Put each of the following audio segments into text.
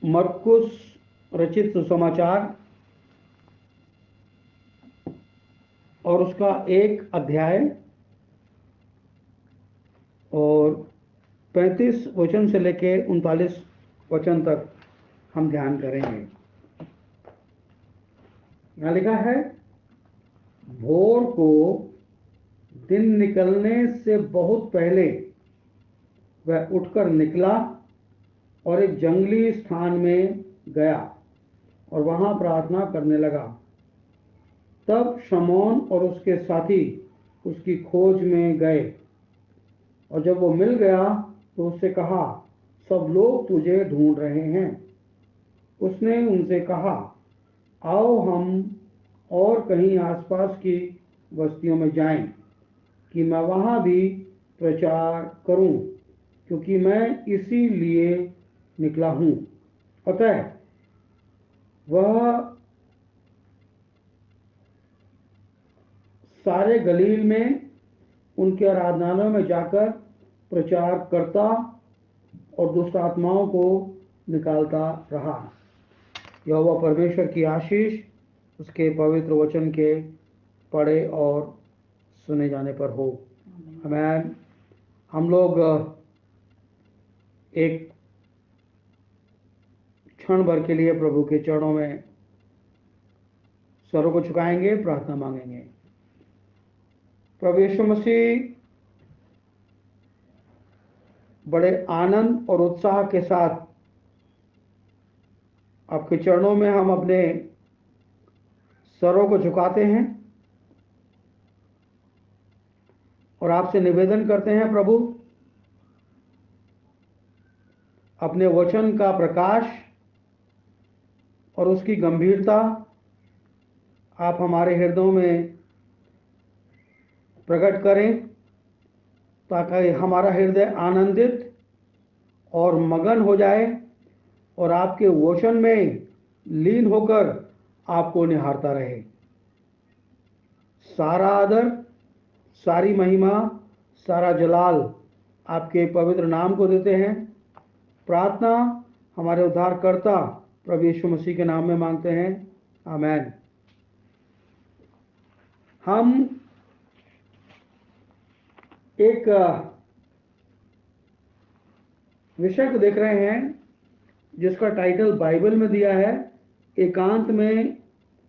मरकुस रचित सुसमाचार और उसका 1 अध्याय और 35 वचन से लेके 39 वचन तक हम ध्यान करेंगे। यहाँ लिखा है, भोर को दिन निकलने से बहुत पहले वह उठकर निकला और एक जंगली स्थान में गया और वहां प्रार्थना करने लगा। तब शमौन और उसके साथी उसकी खोज में गए और जब वो मिल गया तो उससे कहा, सब लोग तुझे ढूंढ रहे हैं। उसने उनसे कहा, आओ हम और कहीं आसपास की बस्तियों में जाएं कि मैं वहां भी प्रचार करूं, क्योंकि मैं इसीलिए निकला हूं। अतः वह सारे गलील में उनके आराधनालयों में जाकर प्रचार करता और दुष्ट आत्माओं को निकालता रहा। यहोवा परमेश्वर की आशीष उसके पवित्र वचन के पढ़े और सुने जाने पर हो। आमीन। हम लोग एक क्षण भर के लिए प्रभु के चरणों में स्वरों को झुकाएंगे, प्रार्थना मांगेंगे। प्रभु यीशु मसीह, बड़े आनंद और उत्साह के साथ आपके चरणों में हम अपने स्वरों को झुकाते हैं और आपसे निवेदन करते हैं, प्रभु अपने वचन का प्रकाश और उसकी गंभीरता आप हमारे हृदयों में प्रकट करें, ताकि हमारा हृदय आनंदित और मगन हो जाए और आपके वचन में लीन होकर आपको निहारता रहे। सारा आदर, सारी महिमा, सारा जलाल आपके पवित्र नाम को देते हैं। प्रार्थना हमारे उद्धारकर्ता प्रभु यीशु मसीह के नाम में मांगते हैं। आमीन। हम एक विषय को देख रहे हैं जिसका टाइटल बाइबल में दिया है, एकांत में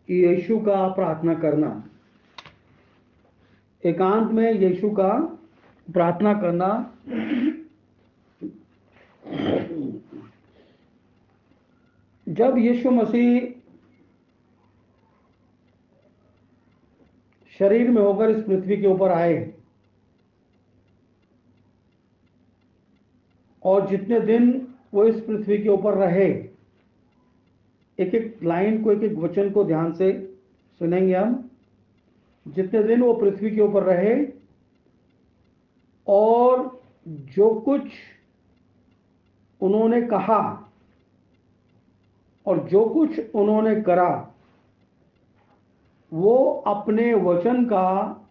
यीशु का प्रार्थना करना। एकांत में यीशु का प्रार्थना करना। जब यीशु मसीह शरीर में होकर इस पृथ्वी के ऊपर आए और जितने दिन वो इस पृथ्वी के ऊपर रहे, एक एक लाइन को, एक एक वचन को ध्यान से सुनेंगे हम। जितने दिन वो पृथ्वी के ऊपर रहे और जो कुछ उन्होंने कहा और जो कुछ उन्होंने करा, वो अपने वचन का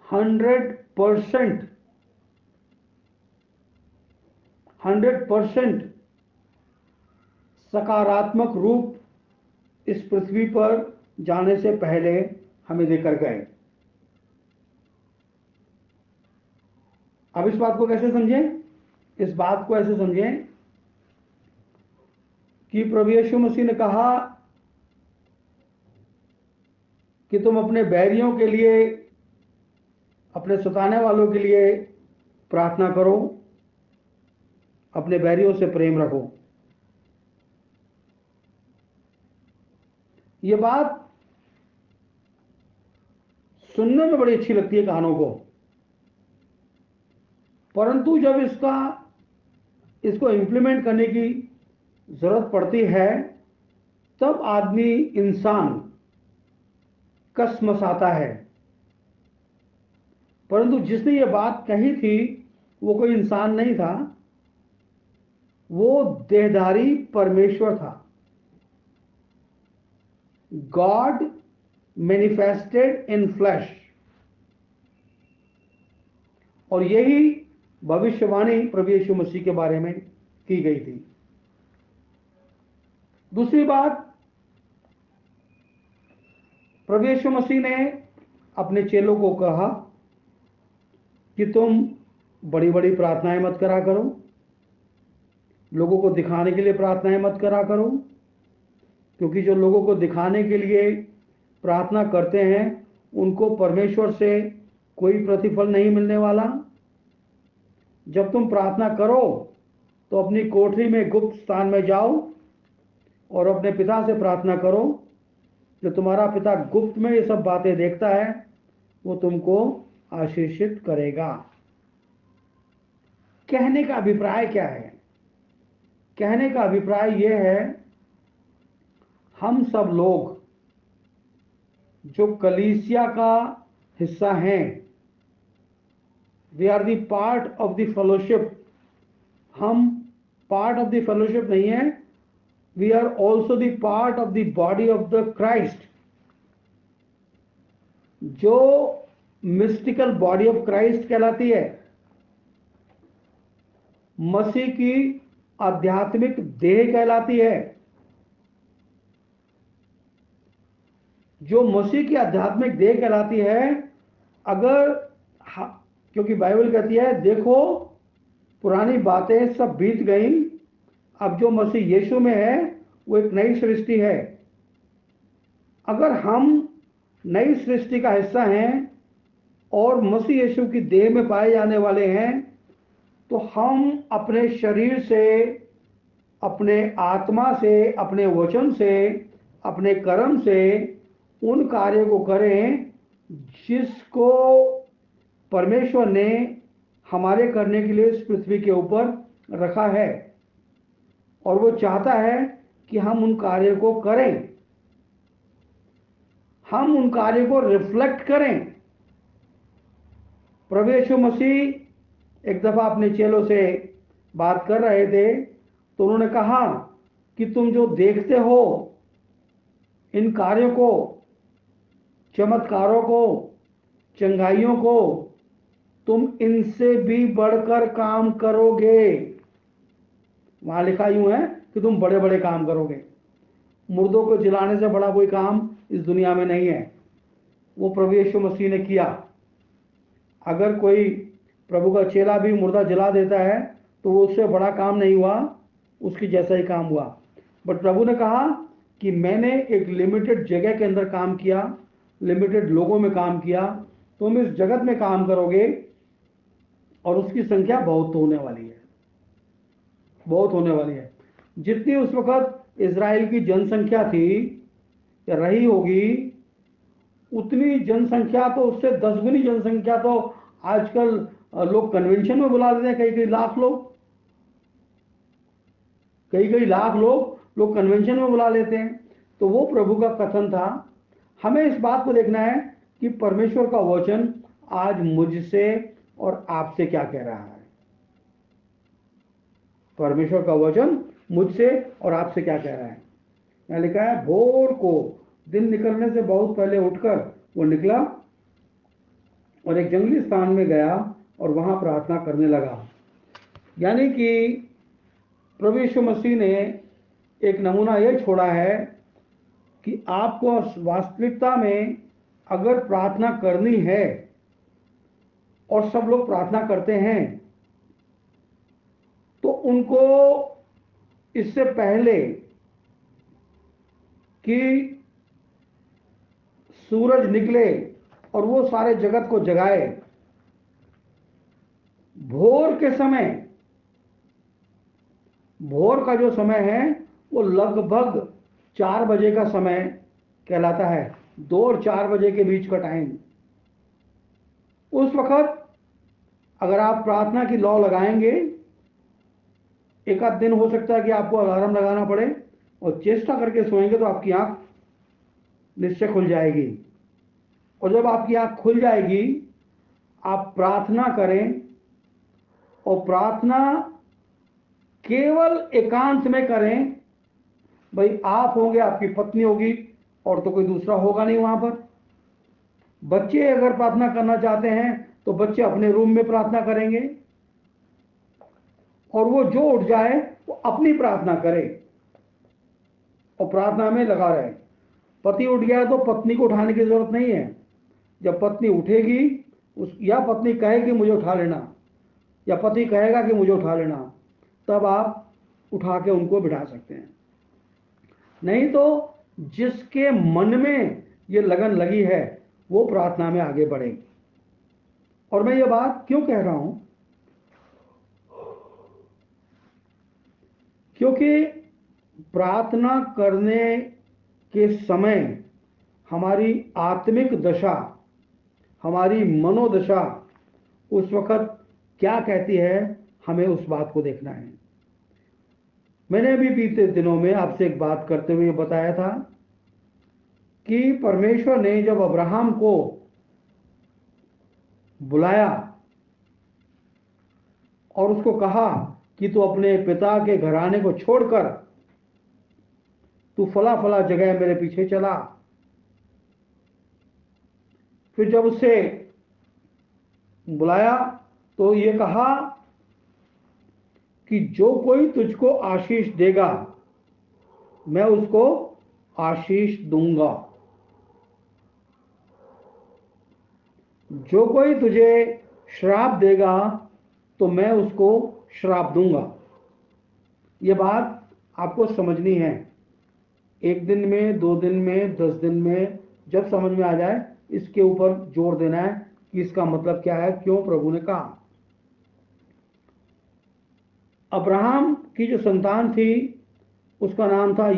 100% सकारात्मक रूप इस पृथ्वी पर जाने से पहले हमें देकर गए। अब इस बात को कैसे समझें? इस बात को ऐसे समझें कि प्रभु यीशु मसीह ने कहा कि तुम अपने बैरियों के लिए, अपने सताने वालों के लिए प्रार्थना करो, अपने बैरियों से प्रेम रखो। ये बात सुनने में बड़ी अच्छी लगती है कानों को, परंतु जब इसको इंप्लीमेंट करने की जरूरत पड़ती है, तब आदमी, इंसान कसमसाता है। परंतु जिसने ये बात कही थी वो कोई इंसान नहीं था, वो देहधारी परमेश्वर था। God manifested in flash. और यही भविष्यवाणी प्रभु यीशु मसीह के बारे में की गई थी। दूसरी बात, प्रभु यीशु मसीह ने अपने चेलों को कहा कि तुम बड़ी बड़ी प्रार्थनाएं मत करा करो, लोगों को दिखाने के लिए प्रार्थनाएं मत करा करो, क्योंकि जो लोगों को दिखाने के लिए प्रार्थना करते हैं उनको परमेश्वर से कोई प्रतिफल नहीं मिलने वाला। जब तुम प्रार्थना करो तो अपनी कोठरी में गुप्त स्थान में जाओ और अपने पिता से प्रार्थना करो। जो तुम्हारा पिता गुप्त में ये सब बातें देखता है वो तुमको आशीषित करेगा। कहने का अभिप्राय क्या है? कहने का अभिप्राय यह है, हम सब लोग जो कलीसिया का हिस्सा हैं, we are the part of the fellowship. हम पार्ट ऑफ द फेलोशिप नहीं है, we are also the part of the body of the Christ. जो मिस्टिकल बॉडी ऑफ क्राइस्ट कहलाती है, मसीह की आध्यात्मिक देह कहलाती है। जो मसीह की आध्यात्मिक देह कहलाती है, अगर क्योंकि बाइबल कहती है देखो पुरानी बातें सब बीत गई, अब जो मसीह यीशु में है वो एक नई सृष्टि है। अगर हम नई सृष्टि का हिस्सा हैं और मसीह यीशु की देह में पाए जाने वाले हैं, तो हम अपने शरीर से, अपने आत्मा से, अपने वचन से, अपने कर्म से उन कार्यों को करें जिसको परमेश्वर ने हमारे करने के लिए इस पृथ्वी के ऊपर रखा है, और वो चाहता है कि हम उन कार्यों को करें, हम उन कार्यों को रिफ्लेक्ट करें। प्रभु यीशु मसीह एक दफा अपने चेलों से बात कर रहे थे तो उन्होंने कहा कि तुम जो देखते हो इन कार्यों को, चमत्कारों को, चंगाइयों को, तुम इनसे भी बढ़कर काम करोगे। वहां लिखा यूं है कि तुम बड़े बड़े काम करोगे। मुर्दों को जिलाने से बड़ा कोई काम इस दुनिया में नहीं है, वो प्रभु यीशु मसीह ने किया। अगर कोई प्रभु का चेला भी मुर्दा जला देता है तो वो उससे बड़ा काम नहीं हुआ, उसकी जैसा ही काम हुआ। बट प्रभु ने कहा कि मैंने एक लिमिटेड जगह के अंदर काम किया, लिमिटेड लोगों में काम किया, तुम इस जगत में काम करोगे और उसकी संख्या बहुत होने वाली है, बहुत होने वाली है। जितनी उस वक्त इजराइल की जनसंख्या थी या रही होगी, उतनी जनसंख्या तो उससे 10 गुनी जनसंख्या तो आजकल लोग कन्वेंशन में बुला देते हैं। कई कई लाख लोग, कई कई लाख लोग कन्वेंशन में बुला लेते हैं। तो वो प्रभु का कथन था। हमें इस बात को देखना है कि परमेश्वर का वचन आज मुझसे और आपसे क्या कह रहा है। परमेश्वर का वचन मुझसे और आपसे क्या कह रहा है। यहाँ लिखा है, भोर को दिन निकलने से बहुत पहले उठकर वो निकला और एक जंगली स्थान में गया और वहां प्रार्थना करने लगा। यानी कि प्रभु यीशु मसीह ने एक नमूना यह छोड़ा है कि आपको वास्तविकता में अगर प्रार्थना करनी है, और सब लोग प्रार्थना करते हैं, तो उनको इससे पहले कि सूरज निकले और वो सारे जगत को जगाए, भोर के समय, भोर का जो समय है वो लगभग 4 बजे का समय कहलाता है। 2 और 4 बजे के बीच का टाइम। उस वक्त अगर आप प्रार्थना की लौ लगाएंगे, एक आध दिन हो सकता है कि आपको अलार्म लगाना पड़े और चेष्टा करके सोएंगे तो आपकी आंख निश्चय खुल जाएगी। और जब आपकी आंख खुल जाएगी, आप प्रार्थना करें, और प्रार्थना केवल एकांत में करें। भाई आप होंगे, आपकी पत्नी होगी, और तो कोई दूसरा होगा नहीं वहां पर। बच्चे अगर प्रार्थना करना चाहते हैं तो बच्चे अपने रूम में प्रार्थना करेंगे, और वो जो उठ जाए वो अपनी प्रार्थना करे। और प्रार्थना में लगा रहे। पति उठ गया तो पत्नी को उठाने की जरूरत नहीं है। जब पत्नी उठेगी या पत्नी कहेगी मुझे उठा लेना, या पति कहेगा कि मुझे उठा लेना, तब आप उठा के उनको बिठा सकते हैं। नहीं तो जिसके मन में ये लगन लगी है वो प्रार्थना में आगे बढ़ेगी। और मैं ये बात क्यों कह रहा हूं, क्योंकि प्रार्थना करने के समय हमारी आत्मिक दशा, हमारी मनोदशा उस वक्त क्या कहती है, हमें उस बात को देखना है। मैंने अभी बीते दिनों में आपसे एक बात करते हुए बताया था कि परमेश्वर ने जब अब्राहम को बुलाया और उसको कहा कि तू अपने पिता के घराने को छोड़कर तू फला फला जगह मेरे पीछे चला, फिर जब उससे बुलाया तो ये कहा कि जो कोई तुझको आशीष देगा मैं उसको आशीष दूंगा, जो कोई तुझे श्राप देगा तो मैं उसको श्राप दूंगा। ये बात आपको समझनी है। एक दिन में, 2 दिन में, 10 दिन में, जब समझ में आ जाए इसके ऊपर जोर देना है कि इसका मतलब क्या है, क्यों प्रभु ने कहा। अब्राहम की जो संतान थी उसका नाम था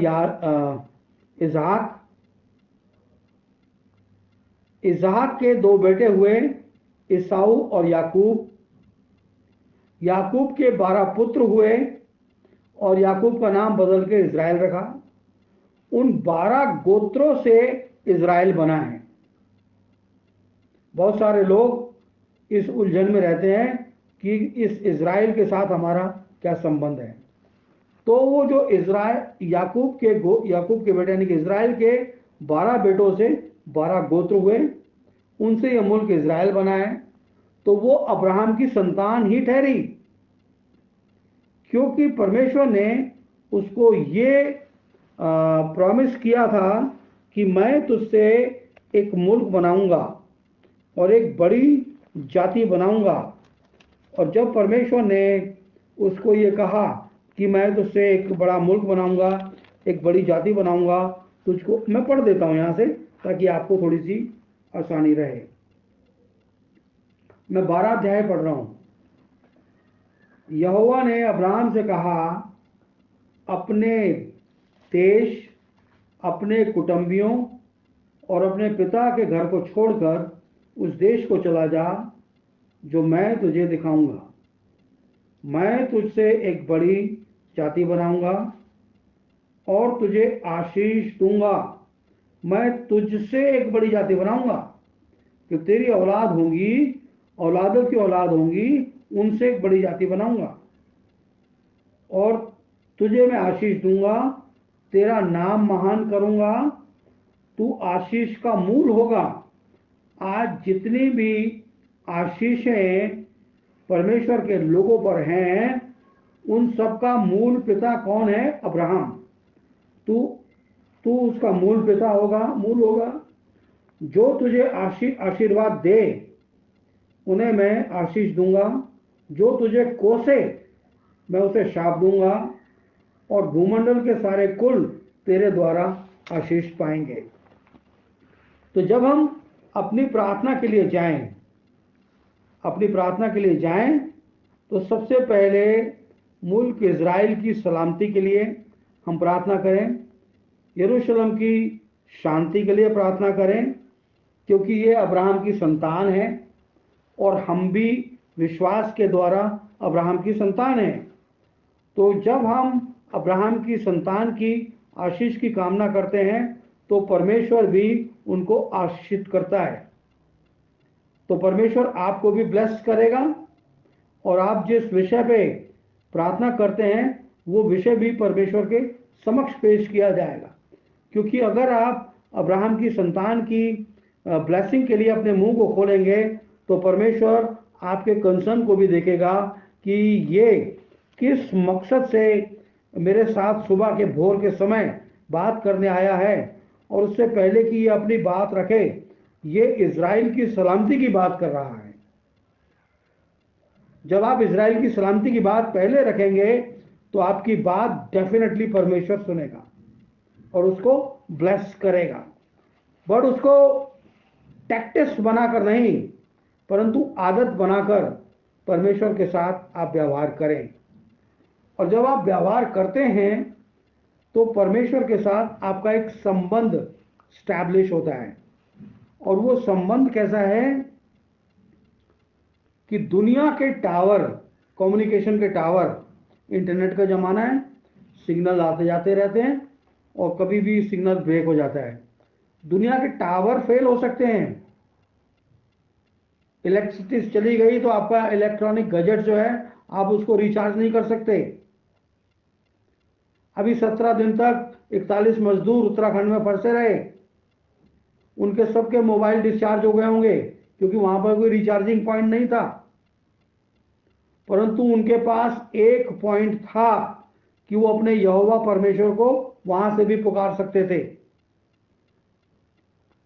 इजहाक। इजहाक के 2 बेटे हुए, ईसाऊ और याकूब। याकूब के 12 पुत्र हुए और याकूब का नाम बदल के इज़राइल रखा। उन 12 गोत्रों से इज़राइल बना है। बहुत सारे लोग इस उलझन में रहते हैं कि इस इज़राइल के साथ हमारा क्या संबंध है। तो वो जो इज़राइल याकूब के बेटे यानी कि इज़राइल के 12 बेटों से 12 गोत्र हुए, उनसे यह मुल्क इज़राइल बना है। तो वो अब्राहम की संतान ही ठहरी, क्योंकि परमेश्वर ने उसको ये प्रॉमिस किया था कि मैं तुझसे एक मुल्क बनाऊंगा और एक बड़ी जाति बनाऊंगा। और जब परमेश्वर ने उसको ये कहा कि मैं तुझसे एक बड़ा मुल्क बनाऊंगा, एक बड़ी जाति बनाऊंगा, तुझको मैं पढ़ देता हूं यहां से ताकि आपको थोड़ी सी आसानी रहे। मैं 12 अध्याय पढ़ रहा हूं। यहोवा ने अब्राहम से कहा, अपने देश, अपने कुटुंबियों और अपने पिता के घर को छोड़कर उस देश को चला जा जो मैं तुझे दिखाऊंगा। मैं तुझसे एक बड़ी जाति बनाऊंगा और तुझे आशीष दूंगा। मैं तुझसे एक बड़ी जाति बनाऊंगा कि तेरी औलाद होंगी, औलादों की औलाद होंगी, उनसे एक बड़ी जाति बनाऊंगा और तुझे मैं आशीष दूंगा, तेरा नाम महान करूंगा, तू आशीष का मूल होगा। आज जितनी भी आशीषें परमेश्वर के लोगों पर हैं, उन सब का मूल पिता कौन है? अब्राहम। तू उसका मूल पिता होगा, मूल होगा। जो तुझे आशीर्वाद दे उन्हें मैं आशीष दूंगा, जो तुझे कोसे मैं उसे शाप दूंगा और भूमंडल के सारे कुल तेरे द्वारा आशीष पाएंगे। तो जब हम अपनी प्रार्थना के लिए जाएं तो सबसे पहले मुल्क इज़राइल की सलामती के लिए हम प्रार्थना करें, यरूशलेम की शांति के लिए प्रार्थना करें, क्योंकि ये अब्राहम की संतान है और हम भी विश्वास के द्वारा अब्राहम की संतान हैं। तो जब हम अब्राहम की संतान की आशीष की कामना करते हैं तो परमेश्वर भी उनको आशीषित करता है। तो परमेश्वर आपको भी ब्लेस करेगा और आप जिस विषय पे प्रार्थना करते हैं वो विषय भी परमेश्वर के समक्ष पेश किया जाएगा। क्योंकि अगर आप अब्राहम की संतान की ब्लेसिंग के लिए अपने मुंह को खोलेंगे तो परमेश्वर आपके कंसर्न को भी देखेगा कि ये किस मकसद से मेरे साथ सुबह के भोर के समय बात करने आया है और उससे पहले कि ये अपनी बात रखे, ये इज़राइल की सलामती की बात कर रहा है। जब आप इज़राइल की सलामती की बात पहले रखेंगे तो आपकी बात डेफिनेटली परमेश्वर सुनेगा और उसको ब्लेस करेगा, बट उसको टैक्टिस बनाकर नहीं, परंतु आदत बनाकर परमेश्वर के साथ आप व्यवहार करें। और जब आप व्यवहार करते हैं तो परमेश्वर के साथ आपका एक संबंध स्टैब्लिश होता है। और वो संबंध कैसा है कि दुनिया के टावर, कम्युनिकेशन के टावर, इंटरनेट का ज़माना है, सिग्नल आते जाते रहते हैं और कभी भी सिग्नल ब्रेक हो जाता है। दुनिया के टावर फेल हो सकते हैं, इलेक्ट्रिसिटी चली गई तो आपका इलेक्ट्रॉनिक गैजेट जो है आप उसको रिचार्ज नहीं कर सकते। अभी 17 दिन तक 41 मजदूर उत्तराखंड में फंसे रहे, उनके सबके मोबाइल डिस्चार्ज हो गए होंगे क्योंकि वहां पर कोई रिचार्जिंग पॉइंट नहीं था, परंतु उनके पास एक पॉइंट था कि वो अपने यहोवा परमेश्वर को वहां से भी पुकार सकते थे।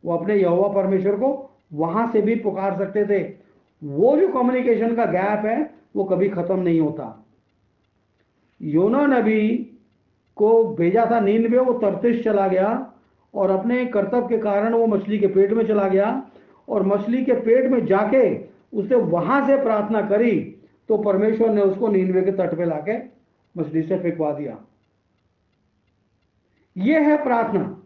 वो अपने यहोवा परमेश्वर को वहां से भी पुकार सकते थे। वो जो कम्युनिकेशन का गैप है वो कभी खत्म नहीं होता। योना नबी को भेजा था नीनवे, वो तरतीश चला गया और अपने कर्तव्य के कारण वो मछली के पेट में चला गया और मछली के पेट में जाके उसने वहां से प्रार्थना करी तो परमेश्वर ने उसको नीनवे के तट पे लाके मछली से फेंकवा दिया। यह है प्रार्थना।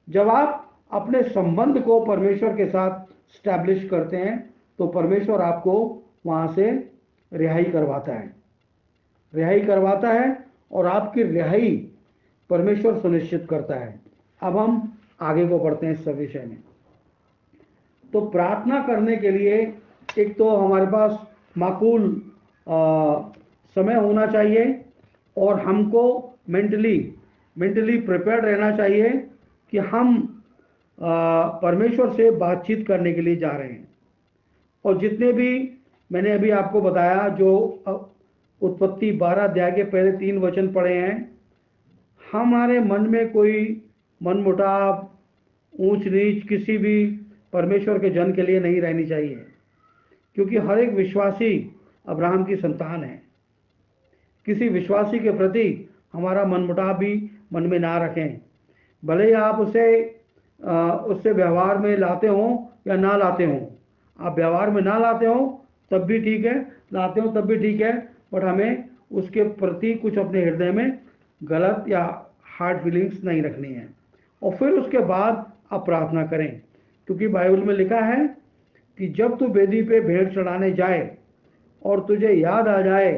जब आप अपने संबंध को परमेश्वर के साथ स्टैब्लिश करते हैं तो परमेश्वर आपको वहां से रिहाई करवाता है, रिहाई करवाता है और आपकी रिहाई परमेश्वर सुनिश्चित करता है। अब हम आगे को बढ़ते हैं इस विषय में। तो प्रार्थना करने के लिए एक तो हमारे पास माकूल समय होना चाहिए और हमको मेंटली प्रिपेयर्ड रहना चाहिए कि हम परमेश्वर से बातचीत करने के लिए जा रहे हैं। और जितने भी मैंने अभी आपको बताया, जो उत्पत्ति 12 अध्याय के पहले 3 वचन पढ़े हैं, हमारे मन में कोई मनमुटाव, ऊंच नीच किसी भी परमेश्वर के जन के लिए नहीं रहनी चाहिए, क्योंकि हर एक विश्वासी अब्राहम की संतान है। किसी विश्वासी के प्रति हमारा मनमुटाव भी मन में ना रखें, भले ही आप उससे व्यवहार में लाते हो या ना लाते हो। आप व्यवहार में ना लाते हो तब भी ठीक है, लाते हो तब भी ठीक है, बट हमें उसके प्रति कुछ अपने हृदय में गलत या हार्ड फीलिंग्स नहीं रखनी है। और फिर उसके बाद आप प्रार्थना करें, क्योंकि बाइबल में लिखा है कि जब तू वेदी पे भेंट चढ़ाने जाए और तुझे याद आ जाए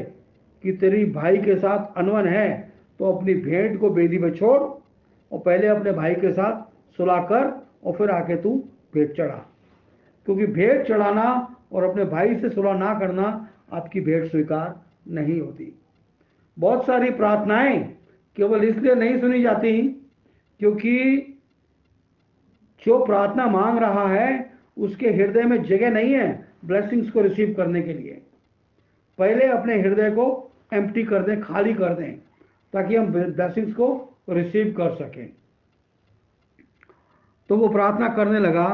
कि तेरी भाई के साथ अनबन है, तो अपनी भेंट को वेदी पे छोड़ और पहले अपने भाई के साथ सुलह कर और फिर आके तू भेंट चढ़ा। क्योंकि भेंट चढ़ाना और अपने भाई से सुलह ना करना आपकी भेंट स्वीकार नहीं होती। बहुत सारी प्रार्थनाएं केवल इसलिए नहीं सुनी जाती क्योंकि जो प्रार्थना मांग रहा है उसके हृदय में जगह नहीं है ब्लेसिंग्स को रिसीव करने के लिए। पहले अपने हृदय को एम्प्टी कर दें, खाली कर दें, ताकि हम ब्लेसिंग्स को रिसीव कर सकें। तो वो प्रार्थना करने लगा।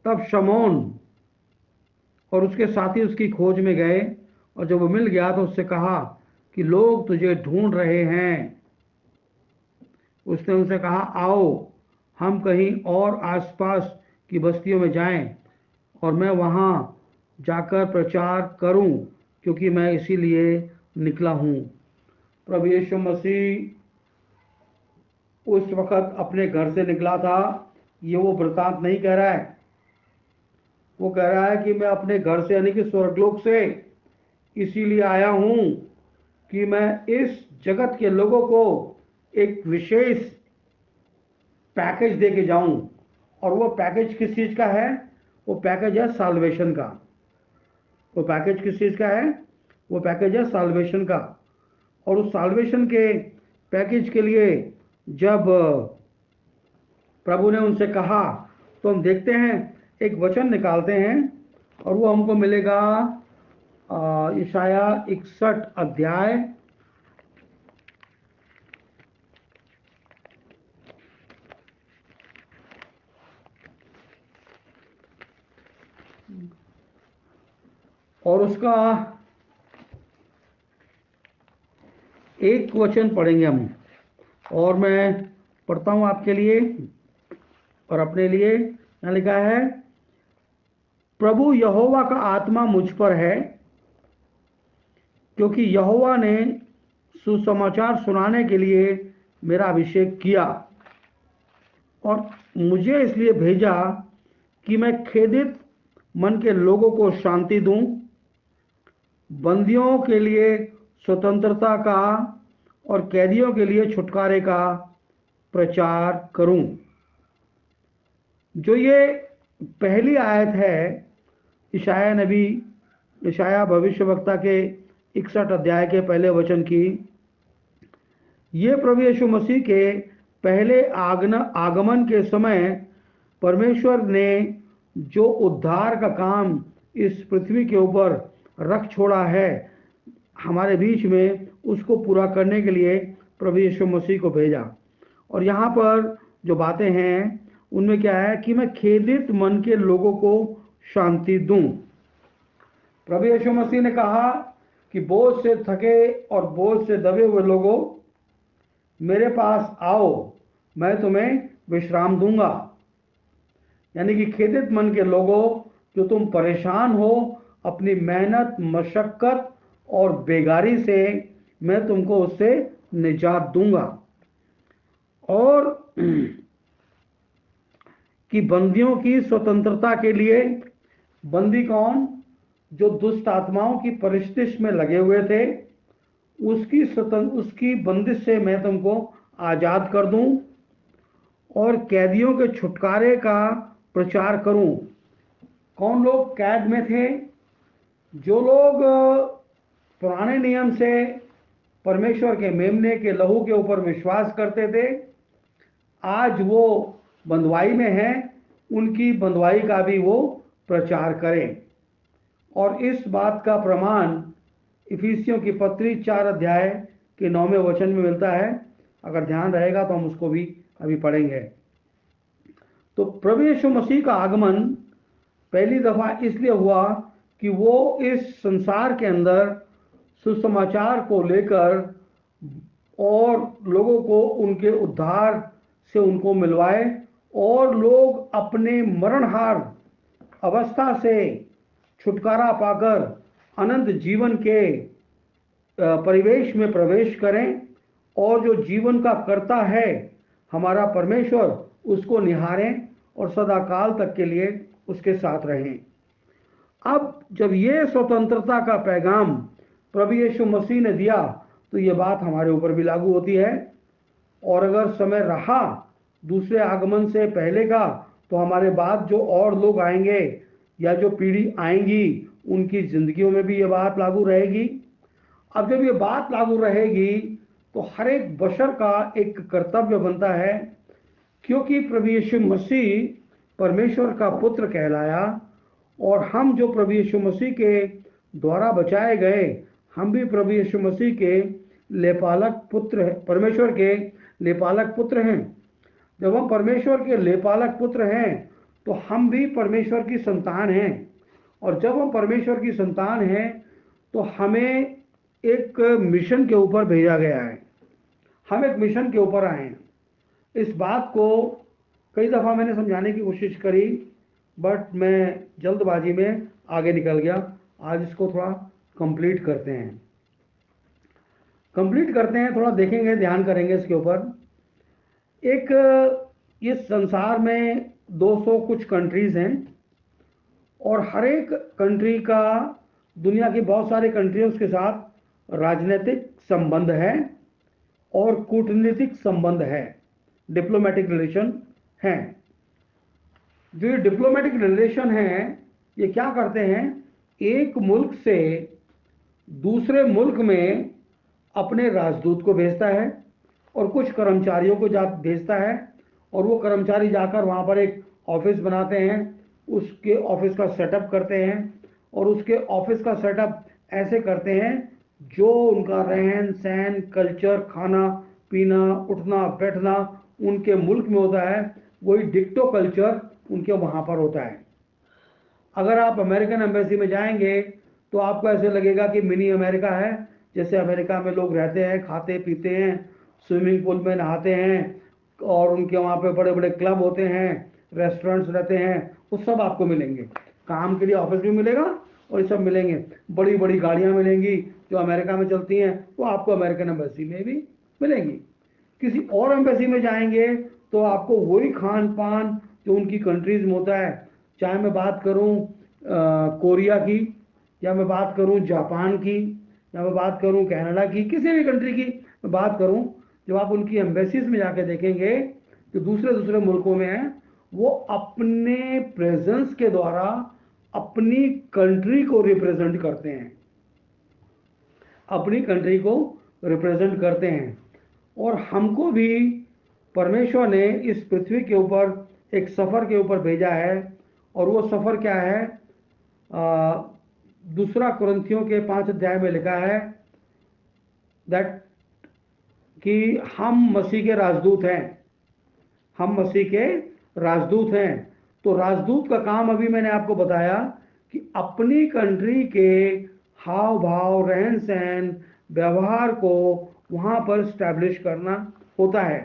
तब शमौन और उसके साथी उसकी खोज में गए और जब वो मिल गया तो उससे कहा कि लोग तुझे ढूंढ रहे हैं। उसने उनसे कहा, आओ हम कहीं और आसपास की बस्तियों में जाएं और मैं वहां जाकर प्रचार करूं, क्योंकि मैं इसीलिए निकला हूं। प्रभु यीशु मसीह उस वक्त अपने घर से निकला था। ये वो वृतांत नहीं कह रहा है, वो कह रहा है कि मैं अपने घर से यानी कि स्वर्गलोक से इसीलिए आया हूं कि मैं इस जगत के लोगों को एक विशेष पैकेज दे के जाऊं। और वो पैकेज किस चीज का है? वो पैकेज है साल्वेशन का। वो पैकेज किस चीज का है? वो पैकेज है साल्वेशन का। और उस साल्वेशन के पैकेज के लिए जब प्रभु ने उनसे कहा तो हम देखते हैं, एक वचन निकालते हैं और वो हमको मिलेगा यशाया 61 अध्याय और उसका एक वचन पढ़ेंगे हम, और मैं पढ़ता हूं आपके लिए और अपने लिए। यहाँ लिखा है, प्रभु यहोवा का आत्मा मुझ पर है, क्योंकि यहोवा ने सुसमाचार सुनाने के लिए मेरा अभिषेक किया, और मुझे इसलिए भेजा कि मैं खेदित मन के लोगों को शांति दूं, बंदियों के लिए स्वतंत्रता का और कैदियों के लिए छुटकारे का प्रचार करूं। जो ये पहली आयत है इशाया भविष्यवक्ता के 61 अध्याय के पहले वचन की, ये प्रभु यीशु मसीह के पहले आगमन के समय परमेश्वर ने जो उद्धार का काम इस पृथ्वी के ऊपर रख छोड़ा है हमारे बीच में, उसको पूरा करने के लिए प्रभु यीशु मसीह को भेजा। और यहाँ पर जो बातें हैं उनमें क्या है कि मैं खेदित मन के लोगों को शांति दूं। प्रभु यीशु मसीह ने कहा कि बोझ से थके और बोझ से दबे हुए लोगों, मेरे पास आओ, मैं तुम्हें विश्राम दूंगा। यानी कि खेदित मन के लोगों, जो तुम परेशान हो अपनी मेहनत, मशक्कत और बेगारी से, मैं तुमको उससे निजात दूंगा। और कि बंदियों की स्वतंत्रता के लिए, बंदी कौन? जो दुष्ट आत्माओं की परिस्थिति में लगे हुए थे, उसकी बंदिश से मैं तुमको आजाद कर दूं, और कैदियों के छुटकारे का प्रचार करूं। कौन लोग कैद में थे? जो लोग पुराने नियम से परमेश्वर के मेमने के लहू के ऊपर विश्वास करते थे, आज वो बंधुआई में हैं, उनकी बंधुआई का भी वो प्रचार करें। और इस बात का प्रमाण इफिसियों की पत्री 4 अध्याय के 9वें वचन में मिलता है। अगर ध्यान रहेगा तो हम उसको भी अभी पढ़ेंगे। तो प्रभु यीशु मसीह का आगमन पहली दफा इसलिए हुआ कि वो इस संसार के अंदर सुसमाचार को लेकर और लोगों को उनके उद्धार से उनको मिलवाए, और लोग अपने मरणहार अवस्था से छुटकारा पाकर अनंत जीवन के परिवेश में प्रवेश करें, और जो जीवन का कर्ता है हमारा परमेश्वर, उसको निहारें और सदा काल तक के लिए उसके साथ रहें। अब जब ये स्वतंत्रता का पैगाम प्रभु यीशु मसीह ने दिया, तो ये बात हमारे ऊपर भी लागू होती है। और अगर समय रहा दूसरे आगमन से पहले का, तो हमारे बाद जो और लोग आएंगे या जो पीढ़ी आएंगी, उनकी जिंदगियों में भी ये बात लागू रहेगी। अब जब ये बात लागू रहेगी, तो हर एक बशर का एक कर्तव्य बनता है, क्योंकि प्रभु यीशु मसीह परमेश्वर का पुत्र कहलाया, और हम जो प्रभु यीशु मसीह के द्वारा बचाए गए, हम भी प्रभु यीशु मसीह के लेपालक पुत्र, परमेश्वर के लेपालक पुत्र हैं। जब हम परमेश्वर के लेपालक पुत्र हैं, तो हम भी परमेश्वर की संतान हैं। और जब हम परमेश्वर की संतान हैं, तो हमें एक मिशन के ऊपर भेजा गया है। हम एक मिशन के ऊपर आए हैं। इस बात को कई दफ़ा मैंने समझाने की कोशिश करी, बट मैं जल्दबाजी में आगे निकल गया। आज इसको थोड़ा कंप्लीट करते हैं, थोड़ा देखेंगे, ध्यान करेंगे इसके ऊपर। एक इस संसार में 200 कुछ कंट्रीज़ हैं, और हर एक कंट्री का दुनिया की बहुत सारी कंट्रियों के साथ राजनीतिक संबंध है और कूटनीतिक संबंध है, डिप्लोमेटिक रिलेशन हैं। जो ये डिप्लोमेटिक रिलेशन हैं, ये क्या करते हैं? एक मुल्क से दूसरे मुल्क में अपने राजदूत को भेजता है और कुछ कर्मचारियों को भेजता है, और वो कर्मचारी जाकर वहाँ पर एक ऑफिस बनाते हैं, उसके ऑफिस का सेटअप करते हैं, और उसके ऑफिस का सेटअप ऐसे करते हैं जो उनका रहन सहन, कल्चर, खाना पीना, उठना बैठना उनके मुल्क में होता है, वही डिक्टो कल्चर उनके वहाँ पर होता है। अगर आप अमेरिकन एम्बेसी में जाएंगे, तो आपको ऐसे लगेगा कि मिनी अमेरिका है। जैसे अमेरिका में लोग रहते हैं, खाते पीते हैं, स्विमिंग पूल में नहाते हैं, और उनके वहाँ पे बड़े बड़े क्लब होते हैं, रेस्टोरेंट्स रहते हैं, वो सब आपको मिलेंगे। काम के लिए ऑफिस भी मिलेगा और ये सब मिलेंगे। बड़ी बड़ी गाड़ियाँ मिलेंगी जो अमेरिका में चलती हैं, वो आपको अमेरिकन एम्बेसी में भी मिलेंगी। किसी और एम्बेसी में जाएंगे तो आपको वही खान पान जो उनकी कंट्रीज में होता है, चाहे मैं बात करूं कोरिया की, या मैं बात करूं जापान की, या मैं बात करूं कनाडा की, किसी भी कंट्री की मैं बात करूं, जब आप उनकी एम्बेसीज में जाके देखेंगे जो दूसरे दूसरे मुल्कों में हैं, वो अपने प्रेजेंस के द्वारा अपनी कंट्री को रिप्रेजेंट करते हैं, अपनी कंट्री को रिप्रेजेंट करते हैं। और हमको भी परमेश्वर ने इस पृथ्वी के ऊपर एक सफ़र के ऊपर भेजा है। और वो सफ़र क्या है? दूसरा कुरिन्थियों के 5 अध्याय में लिखा है दैट कि हम मसीह के राजदूत हैं, हम मसीह के राजदूत हैं। तो राजदूत का काम अभी मैंने आपको बताया कि अपनी कंट्री के हाव भाव, रहन सहन, व्यवहार को वहाँ पर स्टैब्लिश करना होता है।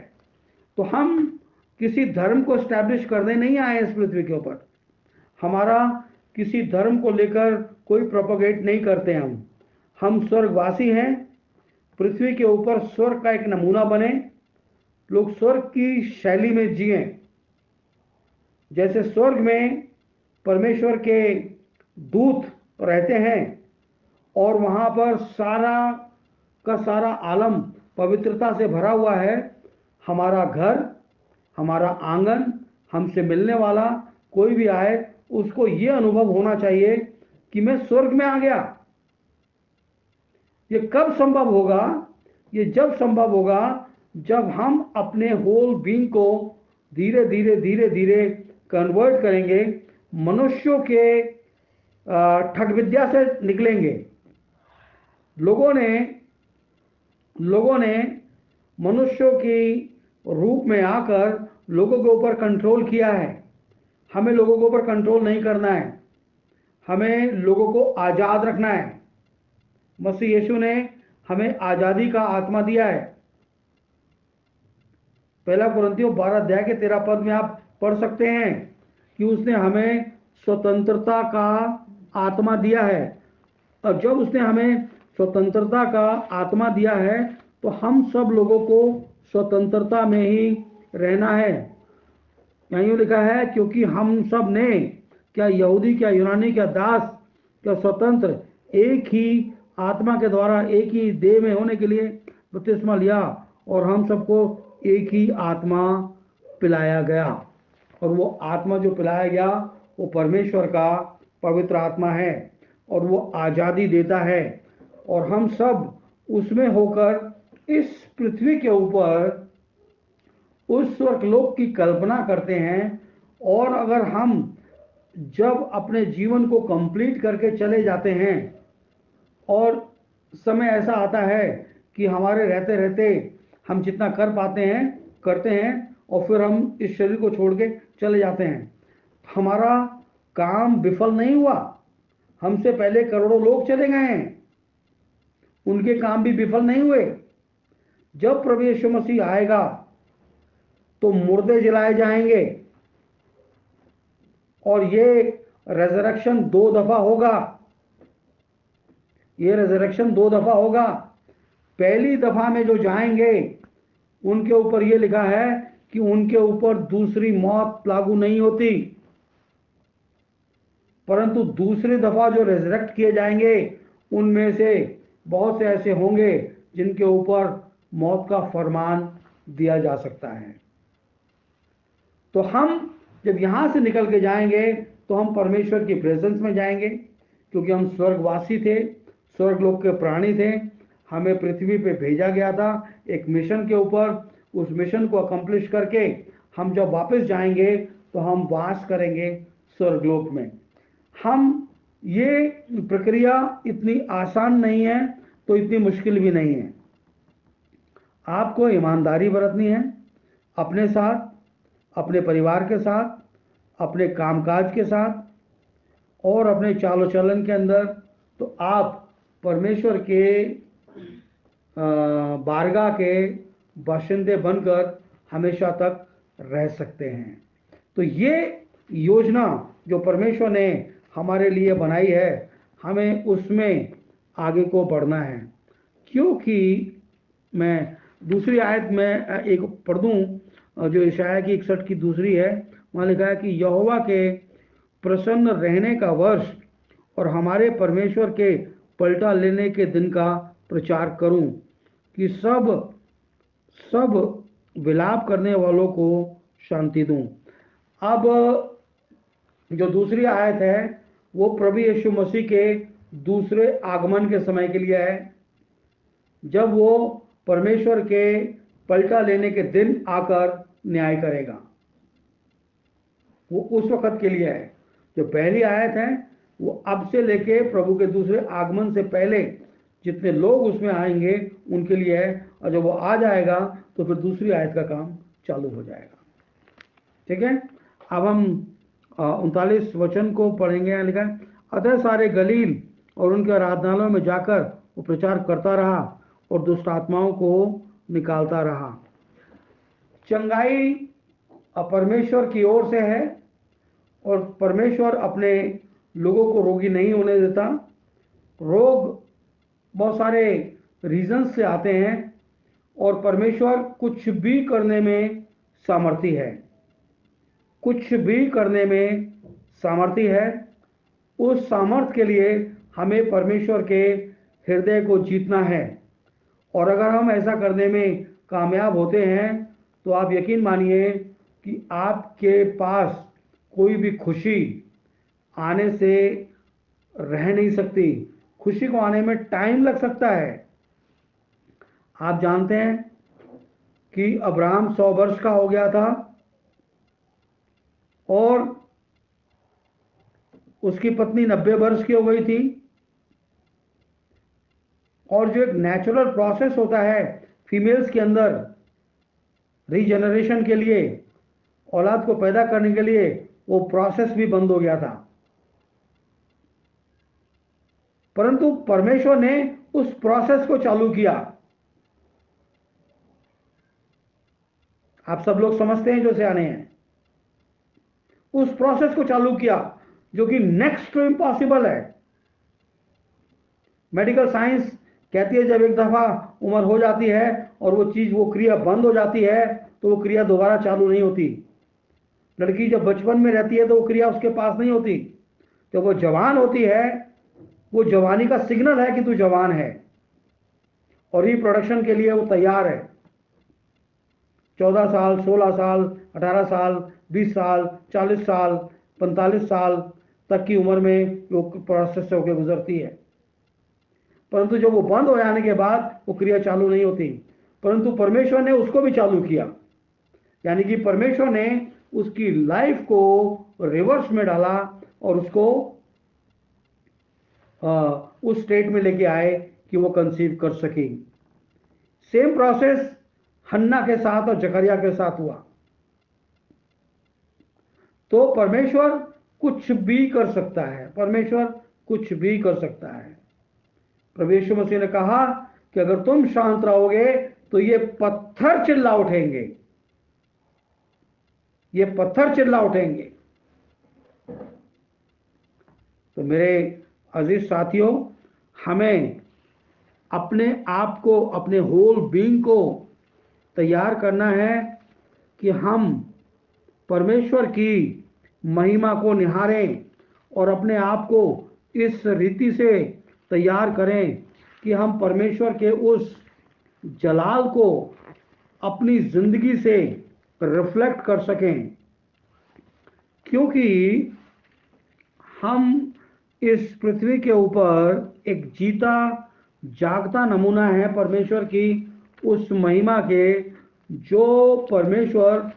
तो हम किसी धर्म को स्टैब्लिश करने नहीं आए इस पृथ्वी के ऊपर। हमारा किसी धर्म को लेकर कोई प्रोपोगेट नहीं करते हम स्वर्गवासी हैं। पृथ्वी के ऊपर स्वर्ग का एक नमूना बने, लोग स्वर्ग की शैली में जिए। जैसे स्वर्ग में परमेश्वर के दूत रहते हैं और वहाँ पर सारा का सारा आलम पवित्रता से भरा हुआ है। हमारा घर, हमारा आंगन, हमसे मिलने वाला कोई भी आए, उसको ये अनुभव होना चाहिए कि मैं स्वर्ग में आ गया। ये कब संभव होगा? ये जब संभव होगा जब हम अपने होल बीइंग को धीरे धीरे धीरे धीरे कन्वर्ट करेंगे, मनुष्यों के ठग विद्या से निकलेंगे। लोगों ने मनुष्यों की रूप में आकर लोगों के ऊपर कंट्रोल किया है। हमें लोगों के ऊपर कंट्रोल नहीं करना है, हमें लोगों को आज़ाद रखना है। मसीह यीशु ने हमें आज़ादी का आत्मा दिया है। पहला कुरिन्थियों 12 अध्याय के 13 पद में आप पढ़ सकते हैं कि उसने हमें स्वतंत्रता का आत्मा दिया है। और जब उसने हमें स्वतंत्रता का आत्मा दिया है तो हम सब लोगों को स्वतंत्रता में ही रहना है। यहाँ यूँ लिखा है, क्योंकि हम सब ने, क्या यहूदी, क्या यूनानी, क्या दास, क्या स्वतंत्र, एक ही आत्मा के द्वारा एक ही देह में होने के लिए बपतिस्मा लिया, और हम सबको एक ही आत्मा पिलाया गया। और वो आत्मा जो पिलाया गया वो परमेश्वर का पवित्र आत्मा है, और वो आज़ादी देता है। और हम सब उसमें होकर इस पृथ्वी के ऊपर उस स्वर्गलोक की कल्पना करते हैं। और अगर हम जब अपने जीवन को कंप्लीट करके चले जाते हैं और समय ऐसा आता है कि हमारे रहते रहते हम जितना कर पाते हैं करते हैं और फिर हम इस शरीर को छोड़ के चले जाते हैं, हमारा काम विफल नहीं हुआ। हमसे पहले करोड़ों लोग चले गए हैं, उनके काम भी विफल नहीं हुए। जब प्रभु यीशु मसीह आएगा तो मुर्दे जलाए जाएंगे, और ये रेजरेक्शन 2 दफा होगा। ये रेजरेक्शन 2 दफा होगा। पहली दफा में जो जाएंगे उनके ऊपर ये लिखा है कि उनके ऊपर दूसरी मौत लागू नहीं होती, परंतु दूसरी दफा जो रेजरेक्ट किए जाएंगे उनमें से बहुत से ऐसे होंगे जिनके ऊपर मौत का फरमान दिया जा सकता है। तो हम जब यहाँ से निकल के जाएंगे तो हम परमेश्वर की प्रेजेंस में जाएंगे, क्योंकि हम स्वर्गवासी थे, स्वर्गलोक के प्राणी थे। हमें पृथ्वी पे भेजा गया था एक मिशन के ऊपर। उस मिशन को अकम्प्लिश करके हम जब वापस जाएंगे तो हम वास करेंगे स्वर्गलोक में। हम ये प्रक्रिया इतनी आसान नहीं है तो इतनी मुश्किल भी नहीं है। आपको ईमानदारी बरतनी है अपने साथ, अपने परिवार के साथ, अपने कामकाज के साथ और अपने चालो चलन के अंदर। तो आप परमेश्वर के बारगाह के बाशिंदे बनकर हमेशा तक रह सकते हैं। तो ये योजना जो परमेश्वर ने हमारे लिए बनाई है, हमें उसमें आगे को बढ़ना है। क्योंकि मैं दूसरी आयत में एक पढ़ दूं जो यशायाह की 61 की दूसरी है। वहाँ लिखा है कि यहोवा के प्रसन्न रहने का वर्ष और हमारे परमेश्वर के पलटा लेने के दिन का प्रचार करूं कि सब विलाप करने वालों को शांति दूं। अब जो दूसरी आयत है वो प्रभु यीशु मसीह के दूसरे आगमन के समय के लिए है, जब वो परमेश्वर के पलटा लेने के दिन आकर न्याय करेगा। वो उस वक्त के लिए है। जो पहली आयत है वो अब से लेके प्रभु के दूसरे आगमन से पहले जितने लोग उसमें आएंगे उनके लिए है, और जब वो आ जाएगा तो फिर दूसरी आयत का काम चालू हो जाएगा। ठीक है, अब हम 39 वचन को पढ़ेंगे। लिखा है, अतः सारे गलील और उनके आराधनालयों में जाकर वो प्रचार करता रहा और दुष्ट आत्माओं को निकालता रहा। चंगाई परमेश्वर की ओर से है और परमेश्वर अपने लोगों को रोगी नहीं होने देता। रोग बहुत सारे रीजन से आते हैं और परमेश्वर कुछ भी करने में सामर्थ्य है, कुछ भी करने में सामर्थ्य है। उस सामर्थ्य के लिए हमें परमेश्वर के हृदय को जीतना है, और अगर हम ऐसा करने में कामयाब होते हैं तो आप यकीन मानिए कि आपके पास कोई भी खुशी आने से रह नहीं सकती। खुशी को आने में टाइम लग सकता है। आप जानते हैं कि अब्राहम 100 वर्ष का हो गया था और उसकी पत्नी 90 वर्ष की हो गई थी, और जो एक नेचुरल प्रोसेस होता है फीमेल्स के अंदर रीजनरेशन के लिए, औलाद को पैदा करने के लिए, वो प्रोसेस भी बंद हो गया था। परंतु परमेश्वर ने उस प्रोसेस को चालू किया। आप सब लोग समझते हैं जो सियाने हैं। उस प्रोसेस को चालू किया जो कि नेक्स्ट टू इम्पॉसिबल है। मेडिकल साइंस कहती है जब एक दफा उम्र हो जाती है और वो चीज, वो क्रिया बंद हो जाती है तो वो क्रिया दोबारा चालू नहीं होती। लड़की जब बचपन में रहती है तो वो क्रिया उसके पास नहीं होती। जब वो जवान होती है, वो जवानी का सिग्नल है कि तू जवान है और रिप्रोडक्शन के लिए वो तैयार है। 14 साल, 16 साल, 18 साल, 20 साल, 40 साल, 45 साल तक की उम्र में वो प्रोसेस से होकर गुजरती है। परंतु जब वो बंद हो जाने के बाद वो क्रिया चालू नहीं होती। परंतु परमेश्वर ने उसको भी चालू किया, यानी कि परमेश्वर ने उसकी लाइफ को रिवर्स में डाला और उसको उस स्टेट में लेके आए कि वो कंसीव कर सके। सेम प्रोसेस हन्ना के साथ और जकरिया के साथ हुआ। तो परमेश्वर कुछ भी कर सकता है, परमेश्वर कुछ भी कर सकता है। प्रभु यीशु मसीह ने कहा कि अगर तुम शांत रहोगे तो ये पत्थर चिल्ला उठेंगे, ये पत्थर चिल्ला उठेंगे। तो मेरे अजीज साथियों, हमें अपने आप को, अपने होल बीइंग को तैयार करना है कि हम परमेश्वर की महिमा को निहारें और अपने आप को इस रीति से तैयार करें कि हम परमेश्वर के उस जलाल को अपनी जिंदगी से रिफ्लेक्ट कर सकें। क्योंकि हम इस पृथ्वी के ऊपर एक जीता जागता नमूना है परमेश्वर की उस महिमा के, जो परमेश्वर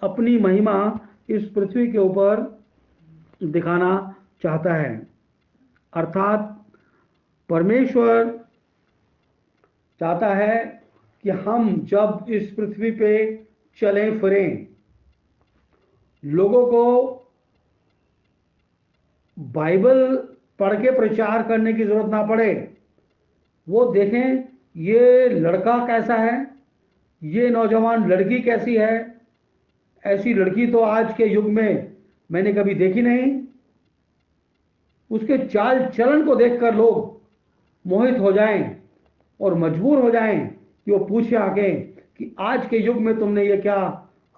अपनी महिमा इस पृथ्वी के ऊपर दिखाना चाहता है। अर्थात परमेश्वर चाहता है कि हम जब इस पृथ्वी पे चलें फिरें, लोगों को बाइबल पढ़ के प्रचार करने की जरूरत ना पड़े। वो देखें ये लड़का कैसा है, ये नौजवान लड़की कैसी है। ऐसी लड़की तो आज के युग में मैंने कभी देखी नहीं। उसके चाल चलन को देखकर लोग मोहित हो जाएं और मजबूर हो जाएं कि वो पूछे आके कि आज के युग में तुमने ये क्या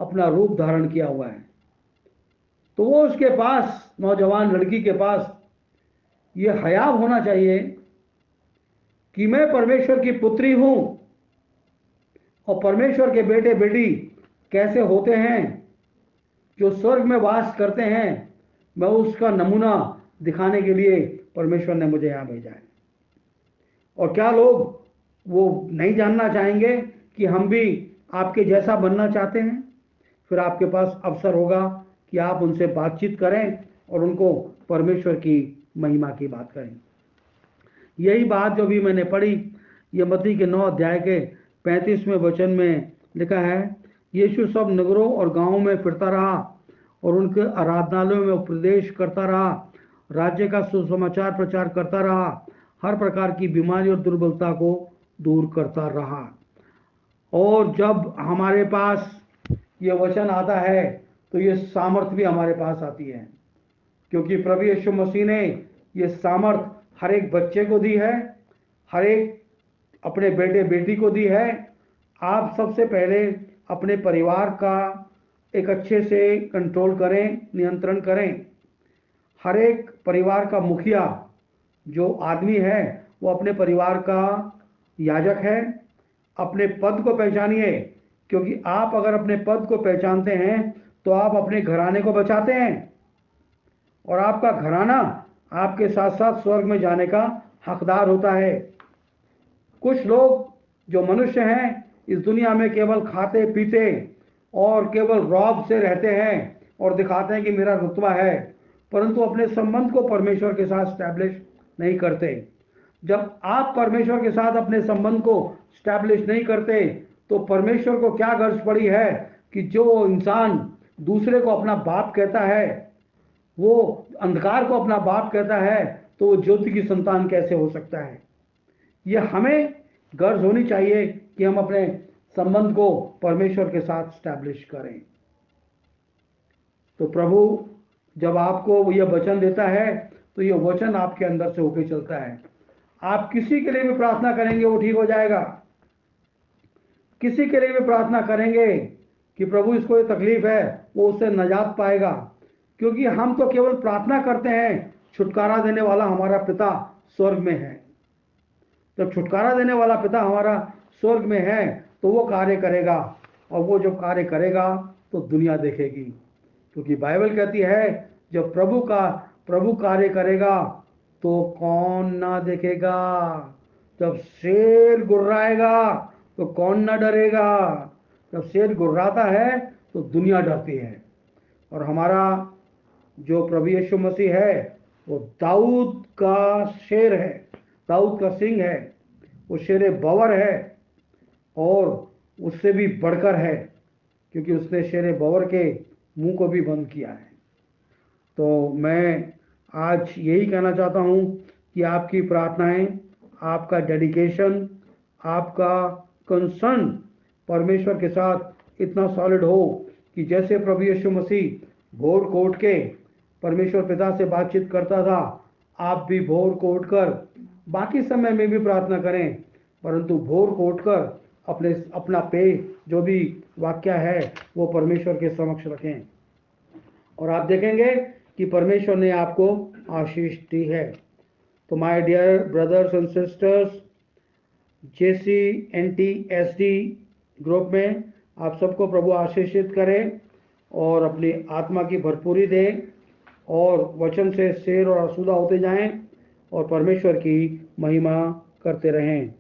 अपना रूप धारण किया हुआ है। तो वो उसके पास, नौजवान लड़की के पास ये हया होना चाहिए कि मैं परमेश्वर की पुत्री हूं और परमेश्वर के बेटे बेटी कैसे होते हैं, जो स्वर्ग में वास करते हैं, मैं उसका नमूना दिखाने के लिए परमेश्वर ने मुझे यहां भेजा है। और क्या लोग वो नहीं जानना चाहेंगे कि हम भी आपके जैसा बनना चाहते हैं? फिर आपके पास अवसर होगा कि आप उनसे बातचीत करें और उनको परमेश्वर की महिमा की बात करें। यही बात जो भी मैंने पढ़ी, ये मत्ती के 9 अध्याय के 35वें वचन में लिखा है, यीशु सब नगरों और गांवों में फिरता रहा और उनके आराधनालयों में उपदेश करता रहा, राज्य का सुसमाचार प्रचार करता रहा, हर प्रकार की बीमारी और दुर्बलता को दूर करता रहा। और जब हमारे पास ये वचन आता है तो ये सामर्थ्य भी हमारे पास आती है, क्योंकि प्रभु यीशु मसीह ने ये सामर्थ हर एक बच्चे को दी है, हर एक अपने बेटे बेटी को दी है। आप सबसे पहले अपने परिवार का एक अच्छे से कंट्रोल करें, नियंत्रण करें। हर एक परिवार का मुखिया जो आदमी है वो अपने परिवार का याजक है। अपने पद को पहचानिए, क्योंकि आप अगर अपने पद को पहचानते हैं तो आप अपने घराने को बचाते हैं और आपका घराना आपके साथ साथ स्वर्ग में जाने का हकदार होता है। कुछ लोग जो मनुष्य हैं इस दुनिया में केवल खाते पीते और केवल रौब से रहते हैं और दिखाते हैं कि मेरा रुतबा है, परंतु अपने संबंध को परमेश्वर के साथ स्टैब्लिश नहीं करते। जब आप परमेश्वर के साथ अपने संबंध को स्टैब्लिश नहीं करते तो परमेश्वर को क्या गर्ज पड़ी है कि जो इंसान दूसरे को अपना बाप कहता है, वो अंधकार को अपना बाप कहता है, तो वो ज्योति की संतान कैसे हो सकता है। यह हमें गर्ज होनी चाहिए कि हम अपने संबंध को परमेश्वर के साथ स्टैब्लिश करें। तो प्रभु जब आपको यह वचन देता है तो यह वचन आपके अंदर से होकर चलता है। आप किसी के लिए भी प्रार्थना करेंगे वो ठीक हो जाएगा। किसी के लिए भी प्रार्थना करेंगे कि प्रभु इसको ये तकलीफ है, वो उससे नजात पाएगा, क्योंकि हम तो केवल प्रार्थना करते हैं, छुटकारा देने वाला हमारा पिता स्वर्ग में है। जब छुटकारा देने वाला पिता हमारा स्वर्ग में है तो वो कार्य करेगा, और वो जब कार्य करेगा तो दुनिया देखेगी, क्योंकि बाइबल कहती है जब प्रभु कार्य करेगा तो कौन ना देखेगा। जब शेर गुर्राएगा तो कौन ना डरेगा। जब शेर गुर्राता है तो दुनिया डरती है। और हमारा जो प्रभु यीशु मसीह है वो दाऊद का शेर है, दाऊद का सिंह है, वो शेर बवर है और उससे भी बढ़कर है, क्योंकि उसने शेर बवर के मुंह को भी बंद किया है। तो मैं आज यही कहना चाहता हूँ कि आपकी प्रार्थनाएं, आपका डेडिकेशन, आपका कंसर्न परमेश्वर के साथ इतना सॉलिड हो कि जैसे प्रभु यीशु मसीह भोर को उठ के परमेश्वर पिता से बातचीत करता था, आप भी भोर को उठकर, बाकी समय में भी प्रार्थना करें, परंतु भोर को उठकर अपना पेय जो भी वाक्य है वो परमेश्वर के समक्ष रखें, और आप देखेंगे कि परमेश्वर ने आपको आशीष दी है। तो my dear brothers and sisters, JCNTSD group में आप सबको प्रभु आशीषित करें और अपनी आत्मा की भरपूरी दे और वचन से शेर और आसूदा होते जाएं और परमेश्वर की महिमा करते रहें।